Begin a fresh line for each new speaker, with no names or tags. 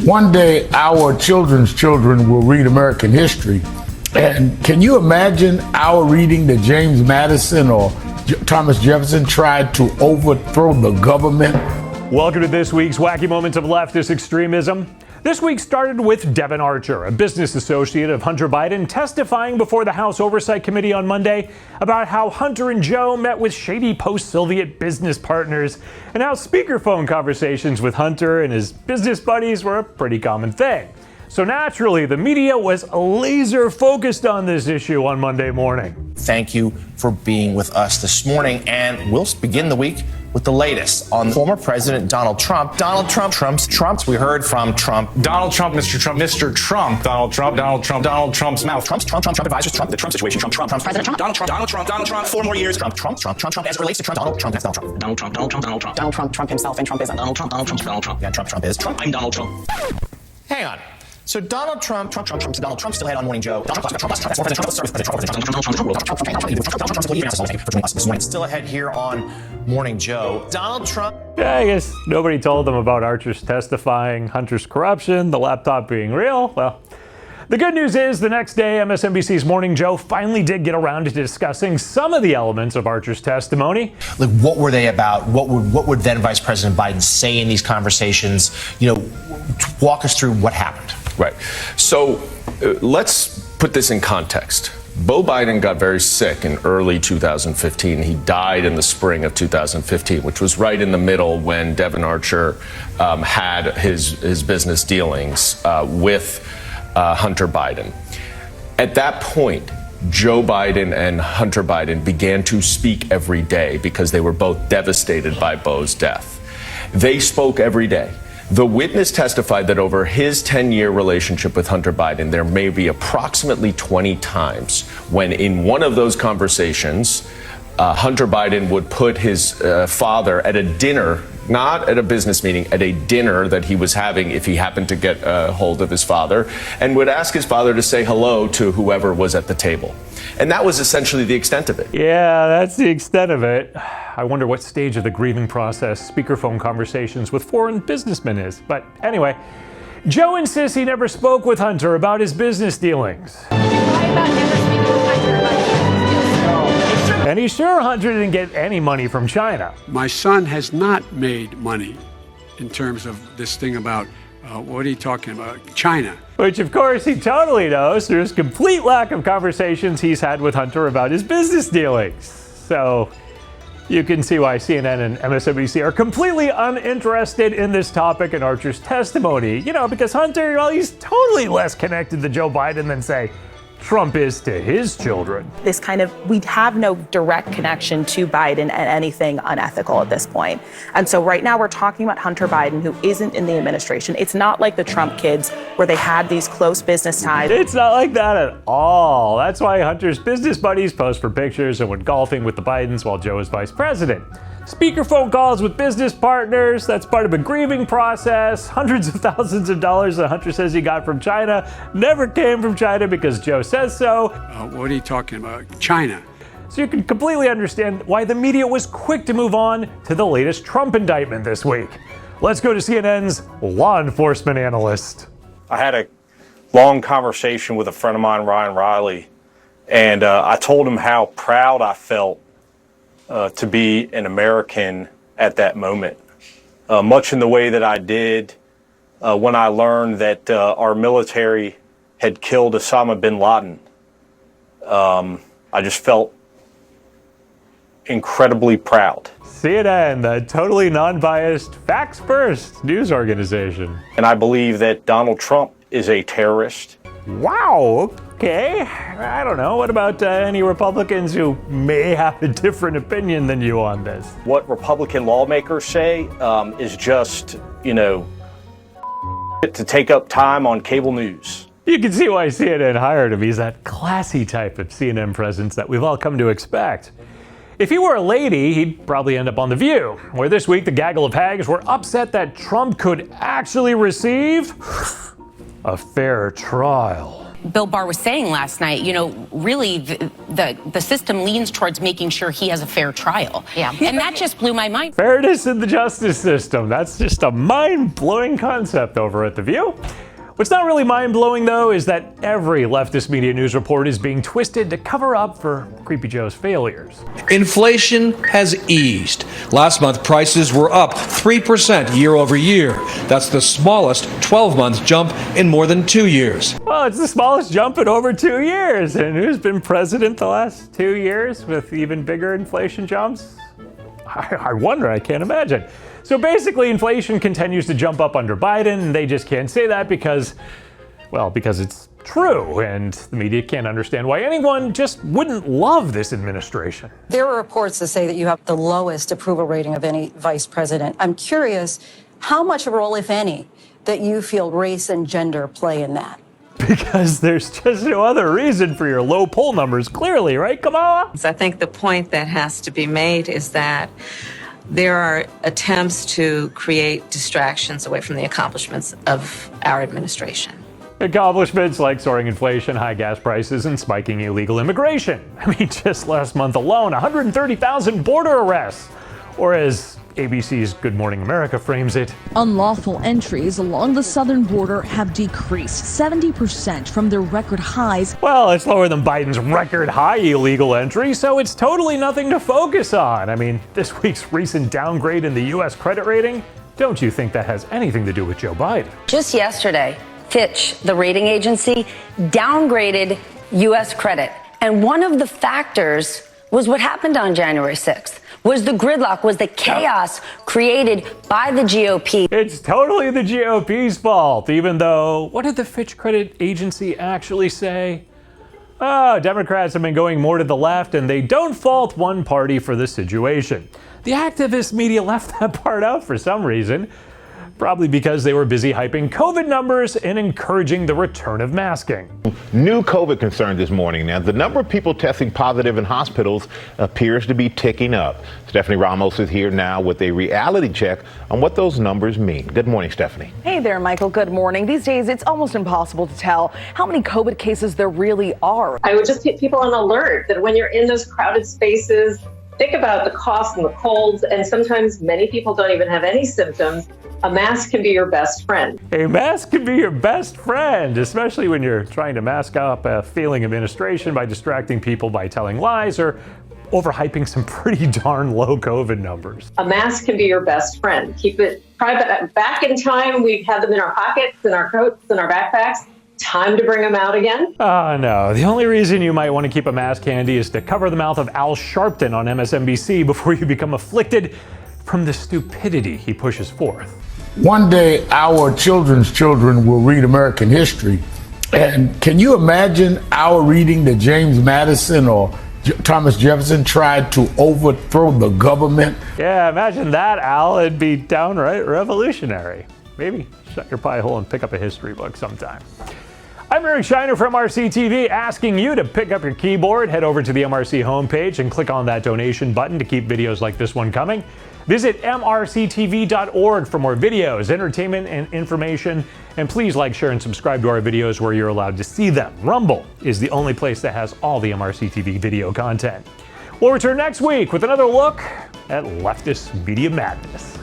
One day, our children's children will read American history. And can you imagine our reading that James Madison or Thomas Jefferson tried to overthrow the government?
Welcome to this week's Wacky Moments of Leftist Extremism. This week started with Devon Archer, a business associate of Hunter Biden, testifying before the House Oversight Committee on Monday about how Hunter and Joe met with shady post-Soviet business partners and how speakerphone conversations with Hunter and his business buddies were a pretty common thing. So naturally, the media was laser focused on this issue on Monday morning.
Thank you for being with us this morning, and we'll begin the week with the latest on former President Donald Trump. Trump's. We heard from Trump.
Donald Trump, Mr. Trump, Donald Trump's mouth.
Trump advisors, Trump, the Trump situation, Trump, President Trump, Donald Trump, 4 more years, Trump, as it relates to Trump, Donald Trump, that's Donald Trump, Trump himself, and Trump isn't. Donald Trump. Yeah, Trump is.
I'm Donald Trump.
Hang on. So Donald Trump still had on Morning Joe. Still ahead here on Morning Joe. Donald Trump.
Yeah, I guess nobody told them about Archer's testifying, Hunter's corruption, the laptop being real. Well, the good news is the next day, MSNBC's Morning Joe finally did get around to discussing some of the elements of Archer's testimony.
Like, what were they about? What would then Vice President Biden say in these conversations? You know, walk us through what happened.
Right. So let's put this in context. Beau Biden got very sick in early 2015. He died in the spring of 2015, which was right in the middle when Devon Archer had his business dealings with Hunter Biden. At that point, Joe Biden and Hunter Biden began to speak every day because they were both devastated by Beau's death. They spoke every day. The witness testified that over his 10-year relationship with Hunter Biden, there may be approximately 20 times when in one of those conversations, Hunter Biden would put his father at a dinner, not at a business meeting, at a dinner that he was having if he happened to get a hold of his father, and would ask his father to say hello to whoever was at the table. And that was essentially the extent of it.
Yeah, that's the extent of it. I wonder what stage of the grieving process speakerphone conversations with foreign businessmen is. But anyway, Joe insists he never spoke with Hunter about his business dealings. And he's sure Hunter didn't get any money from China.
My son has not made money in terms of this thing about, what are you talking about, China?
Which, of course, he totally knows. There's complete lack of conversations he's had with Hunter about his business dealings. So you can see why CNN and MSNBC are completely uninterested in this topic and Archer's testimony. You know, because Hunter, well, he's totally less connected to Joe Biden than, say, Trump is to his children.
We have no direct connection to Biden and anything unethical at this point. And so right now we're talking about Hunter Biden, who isn't in the administration. It's not like the Trump kids where they had these close business ties.
It's not like that at all. That's why Hunter's business buddies posed for pictures and went golfing with the Bidens while Joe is vice president. Speakerphone calls with business partners, that's part of a grieving process. Hundreds of thousands of dollars that Hunter says he got from China never came from China because Joe says so.
What are you talking about, China?
So you can completely understand why the media was quick to move on to the latest Trump indictment this week. Let's go to CNN's law enforcement analyst.
I had a long conversation with a friend of mine, Ryan Riley, and I told him how proud I felt to be an American at that moment. Much in the way that I did when I learned that our military had killed Osama bin Laden. I just felt incredibly proud.
CNN, the totally non-biased, facts-first news organization.
And I believe that Donald Trump is a terrorist.
Wow, okay. I don't know. What about any Republicans who may have a different opinion than you on this?
What Republican lawmakers say is just, to take up time on cable news.
You can see why CNN hired him. He's that classy type of CNN presence that we've all come to expect. If he were a lady, he'd probably end up on The View, where this week the gaggle of hags were upset that Trump could actually receive a fair trial.
Bill Barr was saying last night, you know, really the system leans towards making sure he has a fair trial. Yeah. And that just blew my mind.
Fairness in the justice system. That's just a mind-blowing concept over at The View. What's not really mind-blowing, though, is that every leftist media news report is being twisted to cover up for Creepy Joe's failures.
Inflation has eased. Last month, prices were up 3% year over year. That's the smallest 12-month jump in more than 2 years.
Well, it's the smallest jump in over 2 years. And who's been president the last 2 years with even bigger inflation jumps? I wonder, I can't imagine. So basically, inflation continues to jump up under Biden, and they just can't say that because it's true, and the media can't understand why anyone just wouldn't love this administration.
There are reports that say that you have the lowest approval rating of any vice president. I'm curious how much of a role, if any, that you feel race and gender play in that.
Because there's just no other reason for your low poll numbers, clearly, right, Kamala?
I think the point that has to be made is that there are attempts to create distractions away from the accomplishments of our administration.
Accomplishments like soaring inflation, high gas prices, and spiking illegal immigration. I mean, just last month alone, 130,000 border arrests. Or as ABC's Good Morning America frames it,
unlawful entries along the southern border have decreased 70% from their record highs.
Well, it's lower than Biden's record high illegal entry, so it's totally nothing to focus on. I mean, this week's recent downgrade in the U.S. credit rating, don't you think that has anything to do with Joe Biden?
Just yesterday, Fitch, the rating agency, downgraded U.S. credit. And one of the factors was what happened on January 6th. Was the gridlock, was the chaos created by the GOP.
It's totally the GOP's fault, even though, what did the Fitch credit agency actually say? Oh, Democrats have been going more to the left, and they don't fault one party for the situation. The activist media left that part out for some reason. Probably because they were busy hyping COVID numbers and encouraging the return of masking.
New COVID concerns this morning. Now, the number of people testing positive in hospitals appears to be ticking up. Stephanie Ramos is here now with a reality check on what those numbers mean. Good morning, Stephanie.
Hey there, Michael. Good morning. These days, it's almost impossible to tell how many COVID cases there really are.
I would just put people on alert that when you're in those crowded spaces, think about the coughs and the colds, and sometimes many people don't even have any symptoms. A mask can be your best friend.
A mask can be your best friend, especially when you're trying to mask up a failing administration by distracting people by telling lies or overhyping some pretty darn low COVID numbers.
A mask can be your best friend. Keep it private. Back in time, we had them in our pockets, in our coats, in our backpacks. Time to bring them out again?
Oh, no. The only reason you might want to keep a mask handy is to cover the mouth of Al Sharpton on MSNBC before you become afflicted from the stupidity he pushes forth.
One day, our children's children will read American history. And can you imagine our reading that James Madison or Thomas Jefferson tried to overthrow the government?
Yeah, imagine that, Al. It'd be downright revolutionary. Maybe shut your pie hole and pick up a history book sometime. I'm Eric Shiner from MRC-TV, asking you to pick up your keyboard, head over to the MRC homepage, and click on that donation button to keep videos like this one coming. Visit MRCTV.org for more videos, entertainment, and information. And please like, share, and subscribe to our videos where you're allowed to see them. Rumble is the only place that has all the MRC-TV video content. We'll return next week with another look at leftist media madness.